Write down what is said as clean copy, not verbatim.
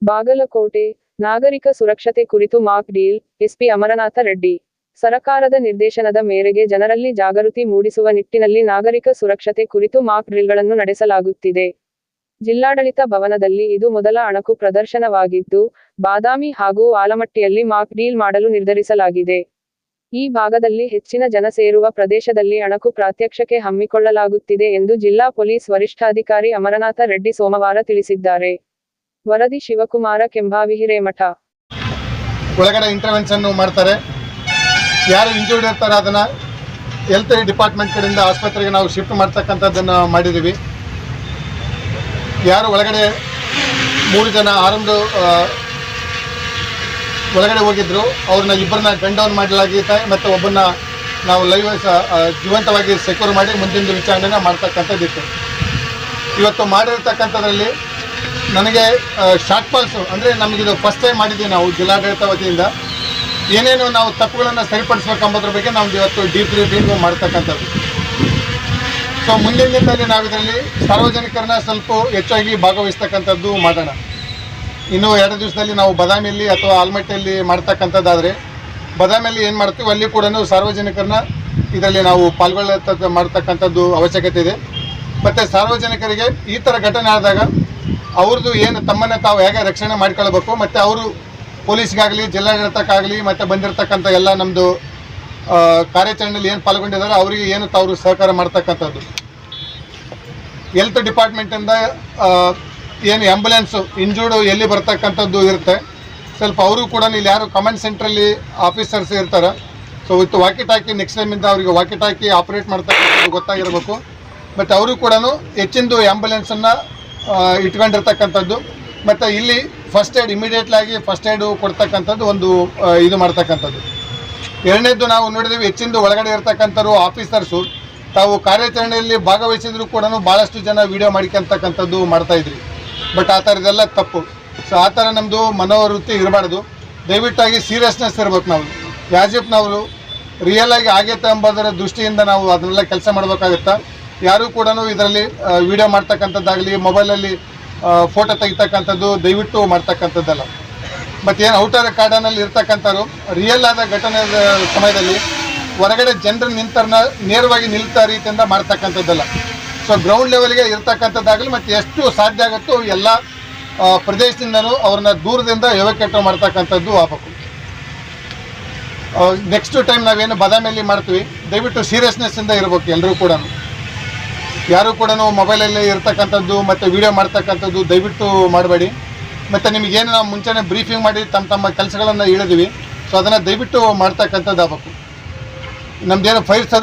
ಬಾಗಲಕೋಟೆ ನಾಗರಿಕ ಸುರಕ್ಷತೆ ಕುರಿತು mock drill SP Amarnath Reddy ಸರಕಾರದ ನಿರ್ದೇಶನದ ಮೇರೆಗೆ ಜನರಲ್ಲಿ ಜಾಗೃತಿ ಮೂಡಿಸುವ ನಿಟ್ಟಿನಲ್ಲಿ ನಾಗರಿಕ ಸುರಕ್ಷತೆ ಕುರಿತು ಮಾಕ್ ಡ್ರಿಲ್ಗಳನ್ನು ನಡೆಸಲಾಗುತ್ತಿದೆ. ಜಿಲ್ಲಾಡಳಿತ ಭವನದಲ್ಲಿ ಇದು ಮೊದಲ ಅಣಕು ಪ್ರದರ್ಶನವಾಗಿದ್ದು, ಬಾದಾಮಿ ಹಾಗೂ ಆಲಮಟ್ಟಿಯಲ್ಲಿ ಮಾಕ್ ಡೀಲ್ ಮಾಡಲು ನಿರ್ಧರಿಸಲಾಗಿದೆ. ಈ ಭಾಗದಲ್ಲಿ ಹೆಚ್ಚಿನ ಜನ ಸೇರುವ ಪ್ರದೇಶದಲ್ಲಿ ಅಣಕು ಪ್ರಾತ್ಯಕ್ಷಿಕೆ ಹಮ್ಮಿಕೊಳ್ಳಲಾಗುತ್ತಿದೆ ಎಂದು ಜಿಲ್ಲಾ ಪೊಲೀಸ್ ವರಿಷ್ಠಾಧಿಕಾರಿ ಅಮರನಾಥ ರೆಡ್ಡಿ ಸೋಮವಾರ ತಿಳಿಸಿದ್ದಾರೆ. ವರದಿ ಶಿವಕುಮಾರ ಕೆಂಭಾವಿ ಹಿರೇಮಠ. ಒಳಗಡೆ ಇಂಟರ್ವೆನ್ಷನ್ ಮಾಡ್ತಾರೆ. ಯಾರು ಇಂಜೂರ್ಡ್ ಇರ್ತಾರೆ ಅದನ್ನ ಹೆಲ್ತ್ ಡಿಪಾರ್ಟ್ಮೆಂಟ್ ಕಡೆಯಿಂದ ಆಸ್ಪತ್ರೆಗೆ ನಾವು ಶಿಫ್ಟ್ ಮಾಡ್ತಕ್ಕಂಥದ್ದನ್ನು ಮಾಡಿದ್ದೀವಿ. ಯಾರು ಒಳಗಡೆ 3 ಜನ ಆರಂಭ ಒಳಗಡೆ ಹೋಗಿದ್ರು ಅವ್ರನ್ನ ಇಬ್ಬರನ್ನ ಗನ್ ಡೌನ್ ಮಾಡಲಾಗಿದೆ ಮತ್ತು ಒಬ್ಬನ್ನ ನಾವು ಲೈವ್ ಜೀವಂತವಾಗಿ ಸೆಕ್ಯೂರ್ ಮಾಡಿ ಮುಂದಿನ ವಿಚಾರಣೆನ ಮಾಡ್ತಕ್ಕಂಥದ್ದಿತ್ತು. ಇವತ್ತು ಮಾಡಿರ್ತಕ್ಕಂಥದ್ರಲ್ಲಿ ನನಗೆ ಶಾರ್ಟ್ ಫಾಲ್ಸು ಅಂದರೆ ನಮಗಿದು ಫಸ್ಟ್ ಟೈಮ್ ಮಾಡಿದ್ದೀವಿ ನಾವು ಜಿಲ್ಲಾಡಳಿತ ವತಿಯಿಂದ. ಏನೇನು ನಾವು ತಪ್ಪುಗಳನ್ನು ಸರಿಪಡಿಸ್ಬೇಕೆಂಬುದ್ರ ಬಗ್ಗೆ ನಾವು ಇವತ್ತು ಡೀಪ್ ರಿವ್ಯೂ ಮಾಡ್ತಕ್ಕಂಥದ್ದು. ಸೊ ಮುಂದಿನ ದಿನದಲ್ಲಿ ನಾವು ಇದರಲ್ಲಿ ಸಾರ್ವಜನಿಕರನ್ನ ಸ್ವಲ್ಪ ಹೆಚ್ಚಾಗಿ ಭಾಗವಹಿಸ್ತಕ್ಕಂಥದ್ದು ಮಾಡೋಣ. ಇನ್ನೂ 2 ದಿವಸದಲ್ಲಿ ನಾವು ಬಾದಾಮಿಯಲ್ಲಿ ಅಥವಾ ಆಲಮಟ್ಟಿಯಲ್ಲಿ ಮಾಡ್ತಕ್ಕಂಥದ್ದಾದರೆ ಬಾದಾಮಿಯಲ್ಲಿ ಏನು ಮಾಡ್ತೀವಿ ಅಲ್ಲಿ ಕೂಡ ಸಾರ್ವಜನಿಕರನ್ನ ಇದರಲ್ಲಿ ನಾವು ಮಾಡ್ತಕ್ಕಂಥದ್ದು ಅವಶ್ಯಕತೆ ಇದೆ. ಮತ್ತು ಸಾರ್ವಜನಿಕರಿಗೆ ಈ ಥರ ಘಟನೆ ಆದಾಗ ಅವ್ರದ್ದು ಏನು ತಮ್ಮನ್ನು ತಾವು ಹೇಗೆ ರಕ್ಷಣೆ ಮಾಡ್ಕೊಳ್ಬೇಕು ಮತ್ತು ಅವರು ಪೊಲೀಸ್ಗಾಗಲಿ ಜಿಲ್ಲಾಡಳಿತಕ್ಕಾಗಲಿ ಮತ್ತು ಬಂದಿರತಕ್ಕಂಥ ಎಲ್ಲ ನಮ್ಮದು ಕಾರ್ಯಾಚರಣೆಯಲ್ಲಿ ಏನು ಪಾಲ್ಗೊಂಡಿದ್ದಾರೆ ಅವರಿಗೆ ಏನು ತಾವು ಸಹಕಾರ ಮಾಡ್ತಕ್ಕಂಥದ್ದು. ಹೆಲ್ತ್ ಡಿಪಾರ್ಟ್ಮೆಂಟಿಂದ ಏನು ಆ್ಯಂಬುಲೆನ್ಸು ಇಂಜೂರ್ಡು ಎಲ್ಲಿ ಬರ್ತಕ್ಕಂಥದ್ದು ಇರುತ್ತೆ ಸ್ವಲ್ಪ ಅವರು ಕೂಡ ಇಲ್ಲಿ ಯಾರು ಕಮಾಂಡ್ ಸೆಂಟ್ರಲ್ಲಿ ಆಫೀಸರ್ಸ್ ಇರ್ತಾರೆ. So with walkie talkie next ಟೈಮಿಂದ ಅವರಿಗೆ ವಾಕಿ ಟಾಕಿ ಆಪ್ರೇಟ್ ಮಾಡ್ತಕ್ಕಂಥದ್ದು ಗೊತ್ತಾಗಿರಬೇಕು. ಮತ್ತು ಅವರು ಕೂಡ ಹೆಚ್ಚಿಂದು ಆ್ಯಂಬುಲೆನ್ಸನ್ನು ಇಟ್ಕೊಂಡಿರ್ತಕ್ಕಂಥದ್ದು ಮತ್ತು ಇಲ್ಲಿ ಫಸ್ಟ್ ಏಡ್ ಇಮಿಡಿಯೇಟ್ಲಾಗಿ ಫಸ್ಟ್ ಏಡು ಕೊಡ್ತಕ್ಕಂಥದ್ದು ಒಂದು ಇದು ಮಾಡ್ತಕ್ಕಂಥದ್ದು. ಎರಡನೇದ್ದು ನಾವು ನೋಡಿದ್ದೀವಿ ಹೆಚ್ಚಿಂದು ಒಳಗಡೆ ಇರ್ತಕ್ಕಂಥವ್ರು ಆಫೀಸರ್ಸು ತಾವು ಕಾರ್ಯಾಚರಣೆಯಲ್ಲಿ ಭಾಗವಹಿಸಿದ್ರು ಕೂಡ ಭಾಳಷ್ಟು ಜನ ವೀಡಿಯೋ ಮಾಡ್ಕೊತಕ್ಕಂಥದ್ದು ಮಾಡ್ತಾಯಿದ್ರಿ. ಬಟ್ ಆ ಥರದ್ದೆಲ್ಲ ತಪ್ಪು. ಸೊ ಆ ಥರ ನಮ್ಮದು ಮನೋವೃತ್ತಿ ಇರಬಾರ್ದು. ದಯವಿಟ್ಟಾಗಿ ಸೀರಿಯಸ್ನೆಸ್ ಇರ್ಬೇಕು. ನಾವು ಯಾಜಿಪ್ ನಾವು ರಿಯಲ್ ಆಗಿ ಆಗೈತೆ ಎಂಬುದರ ದೃಷ್ಟಿಯಿಂದ ನಾವು ಅದನ್ನೆಲ್ಲ ಕೆಲಸ ಮಾಡಬೇಕಾಗುತ್ತಾ. ಯಾರೂ ಕೂಡ ಇದರಲ್ಲಿ ವೀಡಿಯೋ ಮಾಡ್ತಕ್ಕಂಥದ್ದಾಗಲಿ ಮೊಬೈಲಲ್ಲಿ ಫೋಟೋ ತೆಗಿತಕ್ಕಂಥದ್ದು ದಯವಿಟ್ಟು ಮಾಡ್ತಕ್ಕಂಥದ್ದಲ್ಲ. ಮತ್ತು ಏನು ಔಟರ್ ಕಾರ್ಡನಲ್ಲಿ ಇರ್ತಕ್ಕಂಥವ್ರು ರಿಯಲ್ ಆದ ಘಟನೆಯ ಸಮಯದಲ್ಲಿ ಹೊರಗಡೆ ಜನರು ನಿಂತರನ್ನ ನೇರವಾಗಿ ನಿಲ್ತಾ ರೀತಿಯಿಂದ ಮಾಡ್ತಕ್ಕಂಥದ್ದಲ್ಲ. ಸೊ ಗ್ರೌಂಡ್ ಲೆವೆಲ್ಗೆ ಇರ್ತಕ್ಕಂಥದ್ದಾಗಲಿ ಮತ್ತು ಎಷ್ಟು ಸಾಧ್ಯ ಆಗುತ್ತೋ ಎಲ್ಲ ಪ್ರದೇಶದಿಂದನೂ ಅವ್ರನ್ನ ದೂರದಿಂದ ಎವಾಕ್ಯುಯೇಟ್ ಮಾಡ್ತಕ್ಕಂಥದ್ದು ಆಗಬೇಕು. ನೆಕ್ಸ್ಟ್ ಟೈಮ್ ನಾವೇನು ಬಾದಾಮಿಯಲ್ಲಿ ಮಾಡ್ತೀವಿ ದಯವಿಟ್ಟು ಸೀರಿಯಸ್ನೆಸ್ಸಿಂದ ಇರಬೇಕು. ಎಲ್ಲರೂ ಕೂಡ ಯಾರೂ ಕೂಡ ಮೊಬೈಲಲ್ಲಿ ಇರ್ತಕ್ಕಂಥದ್ದು ಮತ್ತು ವೀಡಿಯೋ ಮಾಡ್ತಕ್ಕಂಥದ್ದು ದಯವಿಟ್ಟು ಮಾಡಬೇಡಿ. ಮತ್ತು ನಿಮಗೇನು ನಾವು ಮುಂಚೆನೇ ಬ್ರೀಫಿಂಗ್ ಮಾಡಿ ತಮ್ಮ ಕೆಲಸಗಳನ್ನು ಹೇಳಿದ್ವಿ. ಸೊ ಅದನ್ನು ದಯವಿಟ್ಟು ಮಾಡ್ತಕ್ಕಂಥದ್ದು ಆಗಬೇಕು. ನಮ್ಮದೇನು ಫೈರ್ ಸರ್ವಿಸ್